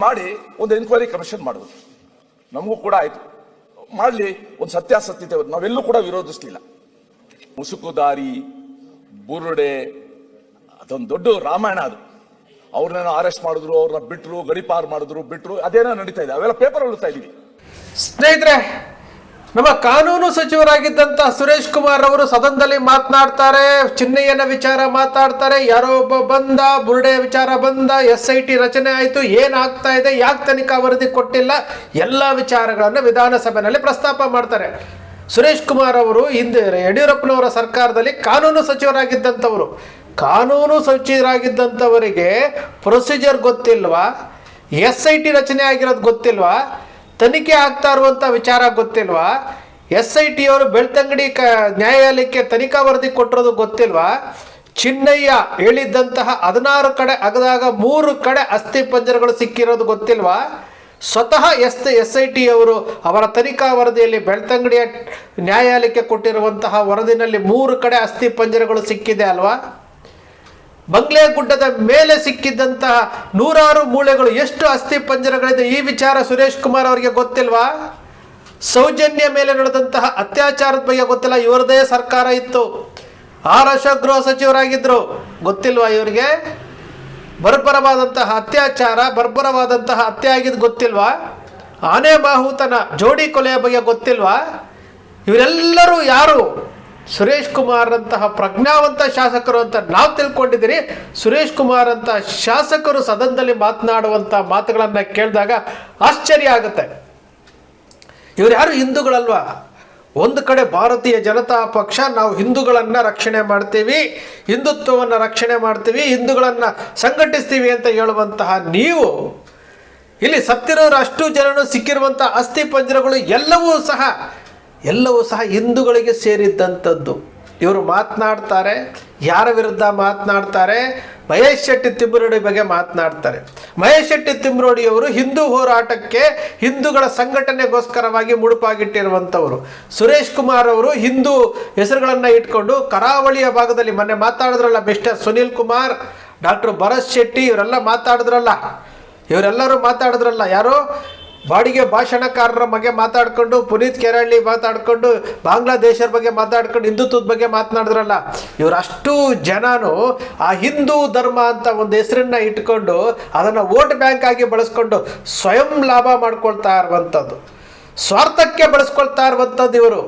ಮಾಡಿ ಒಂದು enquiry commission ಮಾಡುವುದು. ನಮಗೂ ಕೂಡ ಆಯ್ತು, ಮಾಡಲಿ, ಒಂದು ಸತ್ಯಾಸತ್ಯತೆ ನಾವೆಲ್ಲೂ ಕೂಡ ವಿರೋಧಿಸಲಿಲ್ಲ. ಮುಸುಕುದಾರಿ, ಬುರುಡೆ, ಅದೊಂದು ದೊಡ್ಡ ರಾಮಾಯಣ. ಅದು ಅವ್ರನ್ನೇನೋ ಅರೆಸ್ಟ್ ಮಾಡಿದ್ರು, ಅವ್ರನ್ನ ಬಿಟ್ರು, ಗಡಿಪಾರು ಮಾಡಿದ್ರು, ಬಿಟ್ರು, ಅದೇನೋ ನಡೀತಾ ಇದೆ. ಅವೆಲ್ಲ ಪೇಪರ್ ಓದ್ತಾ ಇದೀವಿ. ಸ್ನೇಹಿತರೆ, ನಮ್ಮ ಕಾನೂನು ಸಚಿವರಾಗಿದ್ದಂತ ಸುರೇಶ್ ಕುಮಾರ್ ಅವರು ಸದನದಲ್ಲಿ ಮಾತನಾಡ್ತಾರೆ, ಚಿನ್ನಯ್ಯನ ವಿಚಾರ ಮಾತಾಡ್ತಾರೆ, ಯಾರೋ ಒಬ್ಬ ಬಂದ, ಬುರುಡೆ ವಿಚಾರ ಬಂದ, SIT ರಚನೆ ಆಯಿತು, ಏನಾಗ್ತಾ ಇದೆ, ಯಾಕೆ ತನಿಖಾ ವರದಿ ಕೊಟ್ಟಿಲ್ಲ, ಎಲ್ಲ ವಿಚಾರಗಳನ್ನು ವಿಧಾನಸಭೆಯಲ್ಲಿ ಪ್ರಸ್ತಾಪ ಮಾಡ್ತಾರೆ. ಸುರೇಶ್ ಕುಮಾರ್ ಅವರು ಹಿಂದೆ ಯಡಿಯೂರಪ್ಪನವರ ಸರ್ಕಾರದಲ್ಲಿ ಕಾನೂನು ಸಚಿವರಾಗಿದ್ದಂಥವರು. ಕಾನೂನು ಸಚಿವರಾಗಿದ್ದಂಥವರಿಗೆ ಪ್ರೊಸೀಜರ್ ಗೊತ್ತಿಲ್ವಾ? SIT ರಚನೆ ಆಗಿರೋದು ಗೊತ್ತಿಲ್ವಾ? ತನಿಖೆ ಆಗ್ತಾ ಇರುವಂಥ ವಿಚಾರ ಗೊತ್ತಿಲ್ವಾ? SIT ಅವರು ಬೆಳ್ತಂಗಡಿ ನ್ಯಾಯಾಲಯಕ್ಕೆ ತನಿಖಾ ವರದಿ ಕೊಟ್ಟಿರೋದು ಗೊತ್ತಿಲ್ವಾ? ಚಿನ್ನಯ್ಯ ಹೇಳಿದ್ದಂತಹ 16 ಕಡೆ ಅಗದಾಗ 3 ಕಡೆ ಅಸ್ಥಿ ಪಂಜರಗಳು ಸಿಕ್ಕಿರೋದು ಗೊತ್ತಿಲ್ವಾ? ಸ್ವತಃ SIT ಅವರು ಅವರ ತನಿಖಾ ವರದಿಯಲ್ಲಿ ಬೆಳ್ತಂಗಡಿಯ ನ್ಯಾಯಾಲಯಕ್ಕೆ ಕೊಟ್ಟಿರುವಂತಹ ವರದಿನಲ್ಲಿ 3 ಕಡೆ ಅಸ್ಥಿ ಪಂಜರಗಳು ಸಿಕ್ಕಿದೆ ಅಲ್ವಾ? ಬಂಗ್ಲೆ ಗುಡ್ಡದ ಮೇಲೆ ಸಿಕ್ಕಿದ್ದಂತಹ 100 ಮೂಳೆಗಳು, ಎಷ್ಟು ಅಸ್ಥಿ ಪಂಜರಗಳಿದೆ, ಈ ವಿಚಾರ ಸುರೇಶ್ ಕುಮಾರ್ ಅವರಿಗೆ ಗೊತ್ತಿಲ್ವಾ? ಸೌಜನ್ಯ ಮೇಲೆ ನಡೆದಂತಹ ಅತ್ಯಾಚಾರದ ಬಗ್ಗೆ ಗೊತ್ತಿಲ್ಲ, ಇವರದೇ ಸರ್ಕಾರ ಇತ್ತು, ಅಶೋಕ್ ಗೃಹ ಸಚಿವರಾಗಿದ್ರು, ಗೊತ್ತಿಲ್ವಾ ಇವರಿಗೆ? ಬರ್ಬರವಾದಂತಹ ಅತ್ಯಾಚಾರ, ಬರ್ಬರವಾದಂತಹ ಹತ್ಯೆ ಆಗಿದ್ದು ಗೊತ್ತಿಲ್ವಾ? ಆನೆ ಬಾಹುತನ, ಜೋಡಿ ಕೊಲೆಯ ಬಗ್ಗೆ ಗೊತ್ತಿಲ್ವಾ? ಇವರೆಲ್ಲರೂ ಯಾರು? ಸುರೇಶ್ ಕುಮಾರ್ ಅಂತಹ ಪ್ರಜ್ಞಾವಂತ ಶಾಸಕರು ಅಂತ ನಾವು ತಿಳ್ಕೊಂಡಿದ್ದೀರಿ. ಸುರೇಶ್ ಕುಮಾರ್ ಅಂತ ಶಾಸಕರು ಸದನದಲ್ಲಿ ಮಾತನಾಡುವಂಥ ಮಾತುಗಳನ್ನು ಕೇಳಿದಾಗ ಆಶ್ಚರ್ಯ ಆಗುತ್ತೆ. ಇವರು ಯಾರು? ಹಿಂದೂಗಳಲ್ವಾ? ಒಂದು ಕಡೆ ಭಾರತೀಯ ಜನತಾ ಪಕ್ಷ ನಾವು ಹಿಂದೂಗಳನ್ನು ರಕ್ಷಣೆ ಮಾಡ್ತೀವಿ, ಹಿಂದುತ್ವವನ್ನು ರಕ್ಷಣೆ ಮಾಡ್ತೀವಿ, ಹಿಂದೂಗಳನ್ನು ಸಂಘಟಿಸ್ತೀವಿ ಅಂತ ಹೇಳುವಂತಹ ನೀವು ಇಲ್ಲಿ ಸತ್ತಿರೋರು ಅಷ್ಟು ಜನರು ಸಿಕ್ಕಿರುವಂಥ ಅಸ್ಥಿ ಪಂಜರಗಳು ಎಲ್ಲವೂ ಸಹ ಹಿಂದೂಗಳಿಗೆ ಸೇರಿದ್ದಂಥದ್ದು. ಇವರು ಮಾತನಾಡ್ತಾರೆ, ಯಾರ ವಿರುದ್ಧ ಮಾತನಾಡ್ತಾರೆ? ಮಹೇಶ್ ಶೆಟ್ಟಿ ತಿಮ್ಮರೋಡಿ ಬಗ್ಗೆ ಮಾತನಾಡ್ತಾರೆ. ಮಹೇಶ್ ಶೆಟ್ಟಿ ತಿಮ್ಮರೋಡಿಯವರು ಹಿಂದೂ ಹೋರಾಟಕ್ಕೆ, ಹಿಂದೂಗಳ ಸಂಘಟನೆಗೋಸ್ಕರವಾಗಿ ಮುಡುಪಾಗಿಟ್ಟಿರುವಂಥವರು. ಸುರೇಶ್ ಕುಮಾರ್ ಅವರು ಹಿಂದೂ ಹೆಸರುಗಳನ್ನು ಇಟ್ಕೊಂಡು ಕರಾವಳಿಯ ಭಾಗದಲ್ಲಿ ಮೊನ್ನೆ ಮಾತಾಡಿದ್ರಲ್ಲ, ಮಿಸ್ಟರ್ ಸುನಿಲ್ ಕುಮಾರ್, ಡಾಕ್ಟರ್ ಭರತ್ ಶೆಟ್ಟಿ, ಇವರೆಲ್ಲರೂ ಮಾತಾಡಿದ್ರಲ್ಲ. ಯಾರು? ಬಾಡಿಗೆ ಭಾಷಣಕಾರರ ಬಗ್ಗೆ ಮಾತಾಡ್ಕೊಂಡು, ಪುನೀತ್ ಕೆರಳ್ಳಿ ಮಾತಾಡ್ಕೊಂಡು, ಬಾಂಗ್ಲಾದೇಶರ ಬಗ್ಗೆ ಮಾತಾಡ್ಕೊಂಡು, ಹಿಂದುತ್ವದ ಬಗ್ಗೆ ಮಾತನಾಡಿದ್ರಲ್ಲ. ಇವರಷ್ಟು ಜನನು ಆ ಹಿಂದೂ ಧರ್ಮ ಅಂತ ಒಂದು ಹೆಸರನ್ನ ಇಟ್ಕೊಂಡು ಅದನ್ನು ವೋಟ್ ಬ್ಯಾಂಕ್ ಆಗಿ ಬಳಸ್ಕೊಂಡು ಸ್ವಯಂ ಲಾಭ ಮಾಡ್ಕೊಳ್ತಾ ಇರುವಂಥದ್ದು, ಸ್ವಾರ್ಥಕ್ಕೆ ಬಳಸ್ಕೊಳ್ತಾ ಇರುವಂಥದ್ದು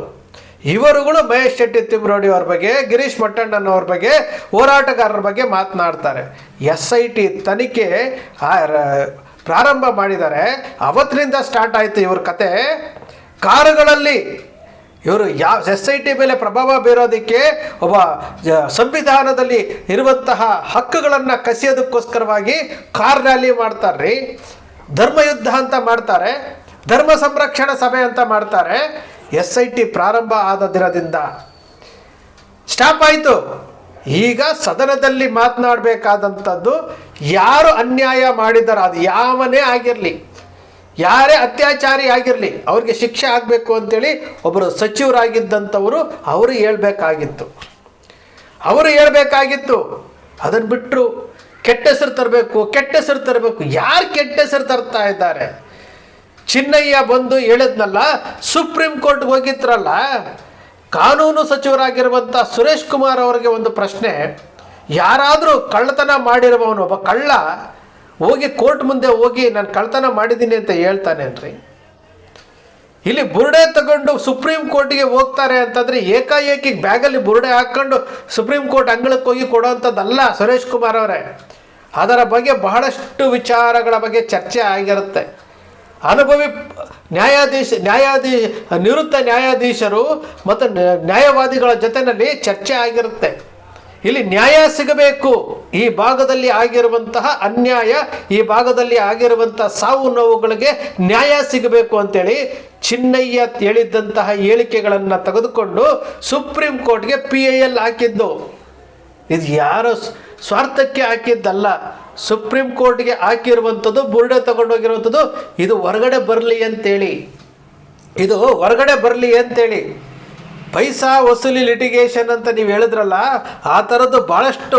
ಇವರುಗಳು ಮಹೇಶ್ ಶೆಟ್ಟಿ ತಿಮ್ಮರೋಡಿ ಅವ್ರ ಬಗ್ಗೆ, ಗಿರೀಶ್ ಮಟ್ಟಣ್ಣನವ್ರ ಬಗ್ಗೆ, ಹೋರಾಟಗಾರರ ಬಗ್ಗೆ ಮಾತನಾಡ್ತಾರೆ. SIT ತನಿಖೆ ಪ್ರಾರಂಭ ಮಾಡಿದ್ದಾರೆ, ಅವತ್ತಿನಿಂದ ಸ್ಟಾರ್ಟ್ ಆಯಿತು ಇವ್ರ ಕತೆ. ಕಾರುಗಳಲ್ಲಿ ಇವರು SIT ಮೇಲೆ ಪ್ರಭಾವ ಬೀರೋದಕ್ಕೆ, ಒಬ್ಬ ಸಂವಿಧಾನದಲ್ಲಿ ಇರುವಂತಹ ಹಕ್ಕುಗಳನ್ನು ಕಸಿಯೋದಕ್ಕೋಸ್ಕರವಾಗಿ ಕಾರ್ ರ್ಯಾಲಿ ಮಾಡ್ತಾರೆ, ಧರ್ಮಯುದ್ಧ ಅಂತ ಮಾಡ್ತಾರೆ, ಧರ್ಮ ಸಂರಕ್ಷಣಾ ಸಭೆ ಅಂತ ಮಾಡ್ತಾರೆ. SIT ಪ್ರಾರಂಭ ಆದ ದಿನದಿಂದ ಸ್ಟಾಪ್ ಆಯಿತು. ಈಗ ಸದನದಲ್ಲಿ ಮಾತನಾಡಬೇಕಾದಂಥದ್ದು, ಯಾರು ಅನ್ಯಾಯ ಮಾಡಿದಾರೋ, ಅದು ಯಾವನೇ ಆಗಿರಲಿ, ಯಾರೇ ಅತ್ಯಾಚಾರಿ ಆಗಿರಲಿ, ಅವ್ರಿಗೆ ಶಿಕ್ಷೆ ಆಗಬೇಕು ಅಂತೇಳಿ ಒಬ್ಬರು ಸಚಿವರಾಗಿದ್ದಂಥವರು ಅವರು ಹೇಳಬೇಕಾಗಿತ್ತು. ಅದನ್ನು ಬಿಟ್ಟರು ಕೆಟ್ಟ ಹೆಸರು ತರಬೇಕು. ಯಾರು ಕೆಟ್ಟ ಹೆಸರು ತರ್ತಾ ಇದ್ದಾರೆ? ಚಿನ್ನಯ್ಯ ಬಂದು ಹೇಳಿದ್ನಲ್ಲ, ಸುಪ್ರೀಂ ಕೋರ್ಟ್ಗೆ ಹೋಗಿದ್ರಲ್ಲ, ಕಾನೂನು ಸಚಿವರಾಗಿರುವಂಥ ಸುರೇಶ್ ಕುಮಾರ್ ಅವರಿಗೆ ಒಂದು ಪ್ರಶ್ನೆ. ಯಾರಾದರೂ ಕಳ್ಳತನ ಮಾಡಿರುವವನು, ಒಬ್ಬ ಕಳ್ಳ ಹೋಗಿ ಕೋರ್ಟ್ ಮುಂದೆ ಹೋಗಿ ನಾನು ಕಳ್ಳತನ ಮಾಡಿದ್ದೀನಿ ಅಂತ ಹೇಳ್ತಾನೇನ್ರಿ? ಇಲ್ಲಿ ಬುರುಡೆ ತಗೊಂಡು ಸುಪ್ರೀಂ ಕೋರ್ಟ್ಗೆ ಹೋಗ್ತಾರೆ ಅಂತಂದರೆ ಏಕಾಏಕಿ ಬ್ಯಾಗಲ್ಲಿ ಬುರುಡೆ ಹಾಕ್ಕೊಂಡು ಸುಪ್ರೀಂ ಕೋರ್ಟ್ ಅಂಗಳಕ್ಕೆ ಹೋಗಿ ಕೊಡೋವಂಥದ್ದಲ್ಲ ಸುರೇಶ್ ಕುಮಾರ್ ಅವರೇ. ಅದರ ಬಗ್ಗೆ ಬಹಳಷ್ಟು ವಿಚಾರಗಳ ಬಗ್ಗೆ ಚರ್ಚೆ ಆಗಿರುತ್ತೆ. ಅನುಭವಿ ನಿವೃತ್ತ ನ್ಯಾಯಾಧೀಶರು ಮತ್ತು ನ್ಯಾಯವಾದಿಗಳ ಜೊತೆಯಲ್ಲಿ ಚರ್ಚೆ ಆಗಿರುತ್ತೆ. ಇಲ್ಲಿ ನ್ಯಾಯ ಸಿಗಬೇಕು, ಈ ಭಾಗದಲ್ಲಿ ಆಗಿರುವಂತಹ ಅನ್ಯಾಯ, ಈ ಭಾಗದಲ್ಲಿ ಆಗಿರುವಂತಹ ಸಾವು ನೋವುಗಳಿಗೆ ನ್ಯಾಯ ಸಿಗಬೇಕು ಅಂತೇಳಿ ಚಿನ್ನಯ್ಯ ಹೇಳಿದ್ದಂತಹ ಹೇಳಿಕೆಗಳನ್ನು ತೆಗೆದುಕೊಂಡು ಸುಪ್ರೀಂ ಕೋರ್ಟ್ಗೆ PIL ಹಾಕಿದ್ದು. ಇದು ಯಾರೋ ಸ್ವಾರ್ಥಕ್ಕೆ ಹಾಕಿದ್ದಲ್ಲ, ಸುಪ್ರೀಂ ಕೋರ್ಟ್ಗೆ ಹಾಕಿರುವಂಥದ್ದು, ಬುರುಡೆ ತಗೊಂಡೋಗಿರುವಂಥದ್ದು. ಇದು ಹೊರಗಡೆ ಬರಲಿ ಅಂತೇಳಿ ಪೈಸಾ ವಸೂಲಿ ಲಿಟಿಗೇಷನ್ ಅಂತ ನೀವು ಹೇಳಿದ್ರಲ್ಲ, ಆ ಥರದ್ದು ಭಾಳಷ್ಟು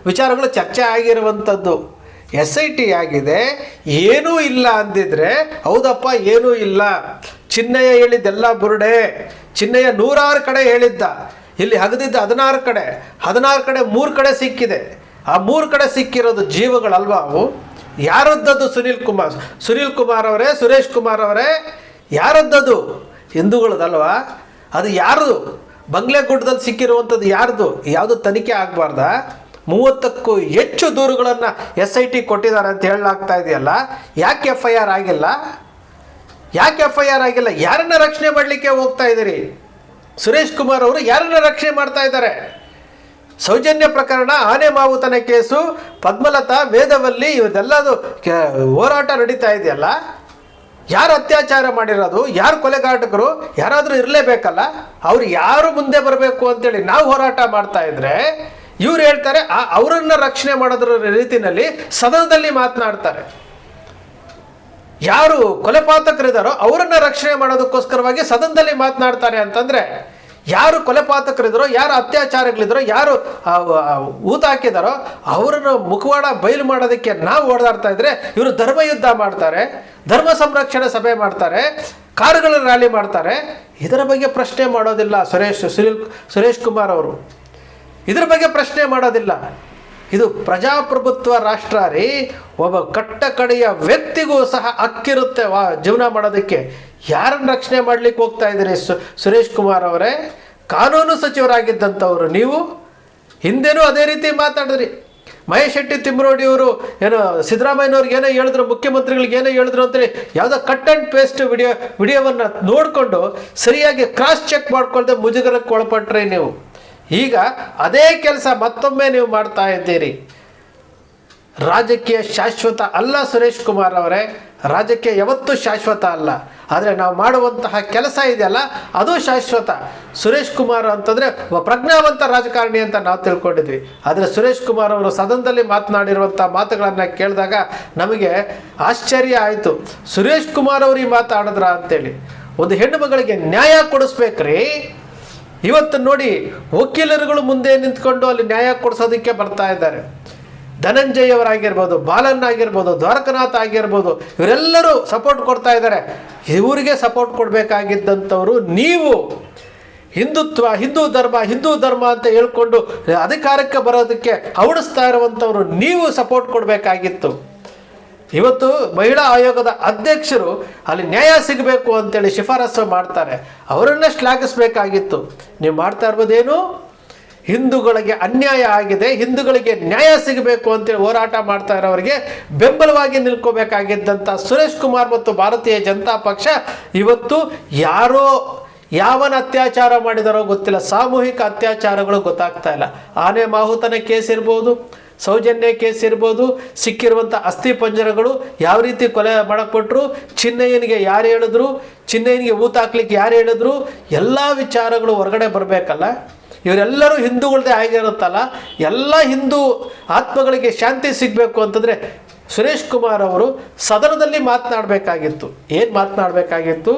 ವಿಚಾರಗಳು ಚರ್ಚೆ ಆಗಿರುವಂಥದ್ದು. SIT ಆಗಿದೆ, ಏನೂ ಇಲ್ಲ ಅಂದಿದ್ರೆ ಹೌದಪ್ಪ ಏನೂ ಇಲ್ಲ, ಚಿನ್ನಯ್ಯ ಹೇಳಿದ್ದೆಲ್ಲ ಬುರುಡೆ, ಚಿನ್ನಯ್ಯ 106 ಕಡೆ ಹೇಳಿದ್ದ, ಇಲ್ಲಿ ಹಗದಿದ್ದ 16 ಕಡೆ 3 ಕಡೆ ಸಿಕ್ಕಿದೆ. ಆ 3 ಕಡೆ ಸಿಕ್ಕಿರೋದು ಜೀವಗಳಲ್ವಾ ಅವು? ಯಾರದ್ದದು? ಸುನೀಲ್ ಕುಮಾರ್ ಅವರೇ, ಸುರೇಶ್ ಕುಮಾರ್ ಅವರೇ, ಯಾರದ್ದದು? ಹಿಂದೂಗಳದಲ್ವಾ? ಅದು ಯಾರ್ದು? ಬಂಗ್ಲೆಗುಡ್ಡದಲ್ಲಿ ಸಿಕ್ಕಿರುವಂಥದ್ದು ಯಾರ್ದು? ಯಾವುದು ತನಿಖೆ ಆಗಬಾರ್ದಾ? 30ಕ್ಕೂ ಹೆಚ್ಚು ದೂರುಗಳನ್ನು SIT ಕೊಟ್ಟಿದ್ದಾರೆ ಅಂತ ಹೇಳಲಾಗ್ತಾ ಇದೆಯಲ್ಲ, ಯಾಕೆ FIR ಆಗಿಲ್ಲ? ಯಾರನ್ನ ರಕ್ಷಣೆ ಮಾಡಲಿಕ್ಕೆ ಹೋಗ್ತಾ ಇದ್ದೀರಿ? ಸುರೇಶ್ ಕುಮಾರ್ ಅವರು ಯಾರನ್ನ ರಕ್ಷಣೆ ಮಾಡ್ತಾ ಇದ್ದಾರೆ? ಸೌಜನ್ಯ ಪ್ರಕರಣ, ಆನೆ ಮಾವುತನ ಕೇಸು, ಪದ್ಮಲತಾ, ವೇದವಲ್ಲಿ, ಇವದೆಲ್ಲದು ಹೋರಾಟ ನಡೀತಾ ಇದೆಯಲ್ಲ, ಯಾರು ಅತ್ಯಾಚಾರ ಮಾಡಿರೋದು, ಯಾರು ಕೊಲೆಗಾಟಕರು, ಯಾರಾದರೂ ಇರಲೇಬೇಕಲ್ಲ. ಅವ್ರು ಯಾರು ಮುಂದೆ ಬರಬೇಕು ಅಂತೇಳಿ ನಾವು ಹೋರಾಟ ಮಾಡ್ತಾ ಇದ್ರೆ ಇವ್ರು ಹೇಳ್ತಾರೆ ಅವರನ್ನ ರಕ್ಷಣೆ ಮಾಡೋದ್ರ ರೀತಿಯಲ್ಲಿ ಸದನದಲ್ಲಿ ಮಾತನಾಡ್ತಾರೆ. ಯಾರು ಕೊಲೆಪಾತಕರಿದ್ದಾರೋ ಅವರನ್ನ ರಕ್ಷಣೆ ಮಾಡೋದಕ್ಕೋಸ್ಕರವಾಗಿ ಸದನದಲ್ಲಿ ಮಾತನಾಡ್ತಾರೆ ಅಂತಂದ್ರೆ, ಯಾರು ಕೊಲೆಪಾತಕರಿದ್ದಾರೋ, ಯಾರು ಅತ್ಯಾಚಾರಗಳಿದ್ದಾರೋ, ಯಾರು ಊತ ಹಾಕಿದಾರೋ ಅವರನ್ನು ಮುಖವಾಡ ಬಯಲು ಮಾಡೋದಕ್ಕೆ ನಾವು ಓಡಾಡ್ತಾ ಇದ್ರೆ ಇವರು ಧರ್ಮಯುದ್ಧ ಮಾಡ್ತಾರೆ, ಧರ್ಮ ಸಂರಕ್ಷಣೆ ಸಭೆ ಮಾಡ್ತಾರೆ, ಕಾರುಗಳ ರ್ಯಾಲಿ ಮಾಡ್ತಾರೆ. ಇದರ ಬಗ್ಗೆ ಪ್ರಶ್ನೆ ಮಾಡೋದಿಲ್ಲ ಸುರೇಶ್ ಕುಮಾರ್ ಅವರು, ಇದರ ಬಗ್ಗೆ ಪ್ರಶ್ನೆ ಮಾಡೋದಿಲ್ಲ. ಇದು ಪ್ರಜಾಪ್ರಭುತ್ವ ರಾಷ್ಟ್ರ ರೀ. ಒಬ್ಬ ಕಟ್ಟ ಕಡೆಯ ವ್ಯಕ್ತಿಗೂ ಸಹ ಹಕ್ಕಿರುತ್ತೆ ಜೀವನ ಮಾಡೋದಕ್ಕೆ. ಯಾರನ್ನು ರಕ್ಷಣೆ ಮಾಡ್ಲಿಕ್ಕೆ ಹೋಗ್ತಾ ಇದ್ದೀರಿ ಸುರೇಶ್ ಕುಮಾರ್ ಅವರೇ? ಕಾನೂನು ಸಚಿವರಾಗಿದ್ದಂಥವ್ರು ನೀವು. ಹಿಂದೆನೂ ಅದೇ ರೀತಿ ಮಾತಾಡಿದ್ರಿ. ಮಹೇಶ್ ಶೆಟ್ಟಿ ತಿಮ್ಮರೋಡಿ ಅವರು ಏನೋ ಸಿದ್ದರಾಮಯ್ಯನವ್ರಿಗೆ ಏನೋ ಹೇಳಿದ್ರು, ಮುಖ್ಯಮಂತ್ರಿಗಳಿಗೆ ಏನೋ ಹೇಳಿದ್ರು ಅಂತೇಳಿ ಯಾವುದೋ ಕಟ್ ಆ್ಯಂಡ್ ಪೇಸ್ಟ್ ವಿಡಿಯೋವನ್ನು ನೋಡಿಕೊಂಡು ಸರಿಯಾಗಿ ಕ್ರಾಸ್ ಚೆಕ್ ಮಾಡ್ಕೊಳ್ದೆ ಮುಜುಗರಕ್ಕೆ ಒಳಪಟ್ರಿ ನೀವು. ಈಗ ಅದೇ ಕೆಲಸ ಮತ್ತೊಮ್ಮೆ ನೀವು ಮಾಡ್ತಾ ಇದ್ದೀರಿ. ರಾಜಕೀಯ ಶಾಶ್ವತ ಅಲ್ಲ ಸುರೇಶ್ ಕುಮಾರ್ ಅವರೇ, ರಾಜಕೀಯ ಯಾವತ್ತೂ ಶಾಶ್ವತ ಅಲ್ಲ. ಆದರೆ ನಾವು ಮಾಡುವಂತಹ ಕೆಲಸ ಇದೆಯಲ್ಲ ಅದು ಶಾಶ್ವತ. ಸುರೇಶ್ ಕುಮಾರ್ ಅಂತಂದರೆ ಒಬ್ಬ ಪ್ರಜ್ಞಾವಂತ ರಾಜಕಾರಣಿ ಅಂತ ನಾವು ತಿಳ್ಕೊಂಡಿದ್ವಿ. ಆದರೆ ಸುರೇಶ್ ಕುಮಾರ್ ಅವರು ಸದನದಲ್ಲಿ ಮಾತನಾಡಿರುವಂಥ ಮಾತುಗಳನ್ನು ಕೇಳಿದಾಗ ನಮಗೆ ಆಶ್ಚರ್ಯ ಆಯಿತು. ಸುರೇಶ್ ಕುಮಾರ್ ಅವರು ಈ ಮಾತಾಡಿದ್ರ ಅಂತೇಳಿ. ಒಂದು ಹೆಣ್ಣು ಮಗಳಿಗೆ ನ್ಯಾಯ ಕೊಡಿಸ್ಬೇಕ್ರಿ. ಇವತ್ತು ನೋಡಿ, ವಕೀಲರುಗಳು ಮುಂದೆ ನಿಂತ್ಕೊಂಡು ಅಲ್ಲಿ ನ್ಯಾಯ ಕೊಡಿಸೋದಕ್ಕೆ ಬರ್ತಾ ಇದ್ದಾರೆ. ಧನಂಜಯ್ ಅವರಾಗಿರ್ಬೋದು, ಬಾಲನ್ ಆಗಿರ್ಬೋದು, ದ್ವಾರಕನಾಥ್ ಆಗಿರ್ಬೋದು, ಇವರೆಲ್ಲರೂ ಸಪೋರ್ಟ್ ಕೊಡ್ತಾ ಇದ್ದಾರೆ. ಇವರಿಗೆ ಸಪೋರ್ಟ್ ಕೊಡಬೇಕಾಗಿದ್ದಂಥವ್ರು ನೀವು. ಹಿಂದೂ ಧರ್ಮ ಅಂತ ಹೇಳ್ಕೊಂಡು ಅಧಿಕಾರಕ್ಕೆ ಬರೋದಕ್ಕೆ ಹವಣಿಸ್ತಾ ಇರುವಂಥವ್ರು ನೀವು ಸಪೋರ್ಟ್ ಕೊಡಬೇಕಾಗಿತ್ತು. ಇವತ್ತು ಮಹಿಳಾ ಆಯೋಗದ ಅಧ್ಯಕ್ಷರು ಅಲ್ಲಿ ನ್ಯಾಯ ಸಿಗಬೇಕು ಅಂತೇಳಿ ಶಿಫಾರಸು ಮಾಡ್ತಾರೆ, ಅವರನ್ನ ಶ್ಲಾಘಿಸಬೇಕಾಗಿತ್ತು. ನೀವು ಮಾಡ್ತಾ ಇರ್ಬೋದೇನು? ಹಿಂದೂಗಳಿಗೆ ಅನ್ಯಾಯ ಆಗಿದೆ, ಹಿಂದೂಗಳಿಗೆ ನ್ಯಾಯ ಸಿಗಬೇಕು ಅಂತೇಳಿ ಹೋರಾಟ ಮಾಡ್ತಾ ಇರೋರಿಗೆ ಬೆಂಬಲವಾಗಿ ನಿಲ್ಕೋಬೇಕಾಗಿದ್ದಂಥ ಸುರೇಶ್ ಕುಮಾರ್ ಮತ್ತು ಭಾರತೀಯ ಜನತಾ ಪಕ್ಷ ಇವತ್ತು ಯಾವನ ಅತ್ಯಾಚಾರ ಮಾಡಿದಾರೋ ಗೊತ್ತಿಲ್ಲ, ಸಾಮೂಹಿಕ ಅತ್ಯಾಚಾರಗಳು ಗೊತ್ತಾಗ್ತಾ ಇಲ್ಲ. ಆನೆ ಮಾಹುತನ ಕೇಸ್ ಇರ್ಬೋದು, ಸೌಜನ್ಯ ಕೇಸ್ ಇರ್ಬೋದು, ಸಿಕ್ಕಿರುವಂಥ ಅಸ್ಥಿ ಪಂಜರಗಳು ಯಾವ ರೀತಿ ಕೊಲೆ ಮಾಡಕ್ಕೊಟ್ರು, ಚಿನ್ನಯ್ಯನಿಗೆ ಯಾರು ಹೇಳಿದ್ರು, ಚಿನ್ನಯ್ಯನಿಗೆ ಊತ ಹಾಕ್ಲಿಕ್ಕೆ ಯಾರು ಹೇಳಿದ್ರು, ಎಲ್ಲ ವಿಚಾರಗಳು ಹೊರಗಡೆ ಬರಬೇಕಲ್ಲ. ಇವರೆಲ್ಲರೂ ಹಿಂದೂಗಳದೇ ಆಗಿರುತ್ತಲ್ಲ, ಎಲ್ಲ ಹಿಂದೂ ಆತ್ಮಗಳಿಗೆ ಶಾಂತಿ ಸಿಗಬೇಕು ಅಂತಂದರೆ ಸುರೇಶ್ ಕುಮಾರ್ ಅವರು ಸದನದಲ್ಲಿ ಮಾತನಾಡಬೇಕಾಗಿತ್ತು. ಏನು ಮಾತನಾಡಬೇಕಾಗಿತ್ತು?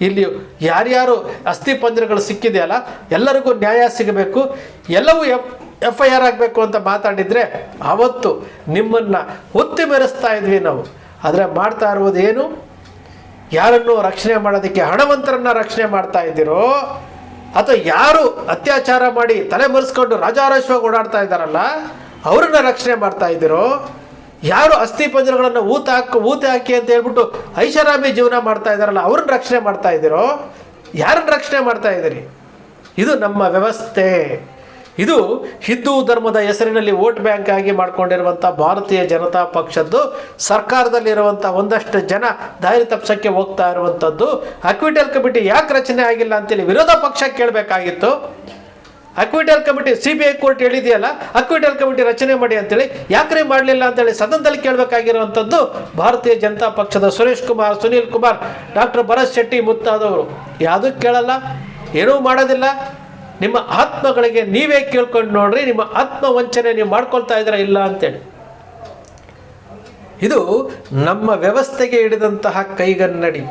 ಇಲ್ಲಿ ಯಾರ್ಯಾರು ಅಸ್ಥಿ ಪಂಜರಗಳು ಸಿಕ್ಕಿದೆಯಲ್ಲ ಎಲ್ಲರಿಗೂ ನ್ಯಾಯ ಸಿಗಬೇಕು, ಎಲ್ಲವೂ FIR ಆಗಬೇಕು ಅಂತ ಮಾತಾಡಿದರೆ ಆವತ್ತು ನಿಮ್ಮನ್ನು ಒತ್ತಿ ಮೆರೆಸ್ತಾ ಇದ್ವಿ ನಾವು. ಆದರೆ ಮಾಡ್ತಾ ಇರುವುದು ಏನು? ಯಾರನ್ನು ರಕ್ಷಣೆ ಮಾಡೋದಕ್ಕೆ ಹಣವಂತರನ್ನು ರಕ್ಷಣೆ ಮಾಡ್ತಾ ಇದ್ದೀರೋ, ಅಥವಾ ಯಾರು ಅತ್ಯಾಚಾರ ಮಾಡಿ ತಲೆ ಮರೆಸ್ಕೊಂಡು ರಾಜಾರೋಷವಾಗಿ ಓಡಾಡ್ತಾ ಇದ್ದಾರಲ್ಲ ಅವ್ರನ್ನ ರಕ್ಷಣೆ ಮಾಡ್ತಾ ಇದ್ದೀರೋ, ಯಾರು ಅಸ್ಥಿ ಪಂಜರಗಳನ್ನು ಊತ ಹಾಕಿ ಅಂತ ಹೇಳ್ಬಿಟ್ಟು ಐಷಾರಾಮಿ ಜೀವನ ಮಾಡ್ತಾ ಇದ್ದಾರಲ್ಲ ಅವ್ರನ್ನ ರಕ್ಷಣೆ ಮಾಡ್ತಾ ಇದ್ದೀರೋ, ಯಾರನ್ನ ರಕ್ಷಣೆ ಮಾಡ್ತಾ ಇದ್ದೀರಿ? ಇದು ನಮ್ಮ ವ್ಯವಸ್ಥೆ. ಇದು ಹಿಂದೂ ಧರ್ಮದ ಹೆಸರಿನಲ್ಲಿ ವೋಟ್ ಬ್ಯಾಂಕ್ ಆಗಿ ಮಾಡ್ಕೊಂಡಿರುವಂಥ ಭಾರತೀಯ ಜನತಾ ಪಕ್ಷದ್ದು ಸರ್ಕಾರದಲ್ಲಿರುವಂಥ ಒಂದಷ್ಟು ಜನ ದಾರಿ ತಪ್ಪಿಸೋಕ್ಕೆ ಹೋಗ್ತಾ ಇರುವಂಥದ್ದು. ಅಕ್ವಿಟಲ್ ಕಮಿಟಿ ಯಾಕೆ ರಚನೆ ಆಗಿಲ್ಲ ಅಂತೇಳಿ ವಿರೋಧ ಪಕ್ಷ ಕೇಳಬೇಕಾಗಿತ್ತು. ಅಕ್ವಿಟಲ್ ಕಮಿಟಿ CBI ಕೋರ್ಟ್ ಹೇಳಿದೆಯಲ್ಲ, ಅಕ್ವಿಟಲ್ ಕಮಿಟಿ ರಚನೆ ಮಾಡಿ ಅಂತೇಳಿ ಯಾಕ್ರಿ ಮಾಡಲಿಲ್ಲ ಅಂತೇಳಿ ಸದನದಲ್ಲಿ ಕೇಳಬೇಕಾಗಿರುವಂಥದ್ದು ಭಾರತೀಯ ಜನತಾ ಪಕ್ಷದ ಸುರೇಶ್ ಕುಮಾರ್, ಸುನೀಲ್ ಕುಮಾರ್, ಡಾಕ್ಟರ್ ಭರತ್ ಶೆಟ್ಟಿ ಮುಂತಾದವರು. ಯಾವುದೂ ಕೇಳಲ್ಲ, ಏನೂ ಮಾಡೋದಿಲ್ಲ. ನಿಮ್ಮ ಆತ್ಮಗಳಿಗೆ ನೀವೇ ಕೇಳ್ಕೊಂಡು ನೋಡ್ರಿ, ನಿಮ್ಮ ಆತ್ಮ ವಂಚನೆ ನೀವು ಮಾಡ್ಕೊಳ್ತಾ ಇದ್ದೀರಾ ಇಲ್ಲ ಅಂತೇಳಿ. ಇದು ನಮ್ಮ ವ್ಯವಸ್ಥೆಗೆ ಹಿಡಿದಂತಹ ಕೈಗನ್ನಡಿ.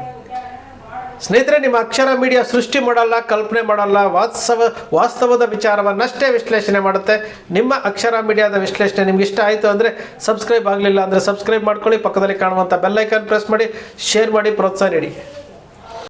ಸ್ನೇಹಿತರೆ, ನಿಮ್ಮ ಅಕ್ಷರ ಮೀಡಿಯಾ ಸೃಷ್ಟಿ ಮಾಡಲ್ಲ, ಕಲ್ಪನೆ ಮಾಡಲ್ಲ, ವಾಸ್ತವದ ವಿಚಾರವನ್ನಷ್ಟೇ ವಿಶ್ಲೇಷಣೆ ಮಾಡುತ್ತೆ. ನಿಮ್ಮ ಅಕ್ಷರ ಮೀಡಿಯಾದ ವಿಶ್ಲೇಷಣೆ ನಿಮ್ಗೆ ಇಷ್ಟ ಆಯಿತು ಅಂದರೆ ಸಬ್ಸ್ಕ್ರೈಬ್ ಆಗಲಿಲ್ಲ ಅಂದರೆ ಸಬ್ಸ್ಕ್ರೈಬ್ ಮಾಡ್ಕೊಳ್ಳಿ, ಪಕ್ಕದಲ್ಲಿ ಕಾಣುವಂಥ ಬೆಲ್ ಐಕಾನ್ ಪ್ರೆಸ್ ಮಾಡಿ, ಶೇರ್ ಮಾಡಿ, ಪ್ರೋತ್ಸಾಹ ನೀಡಿ.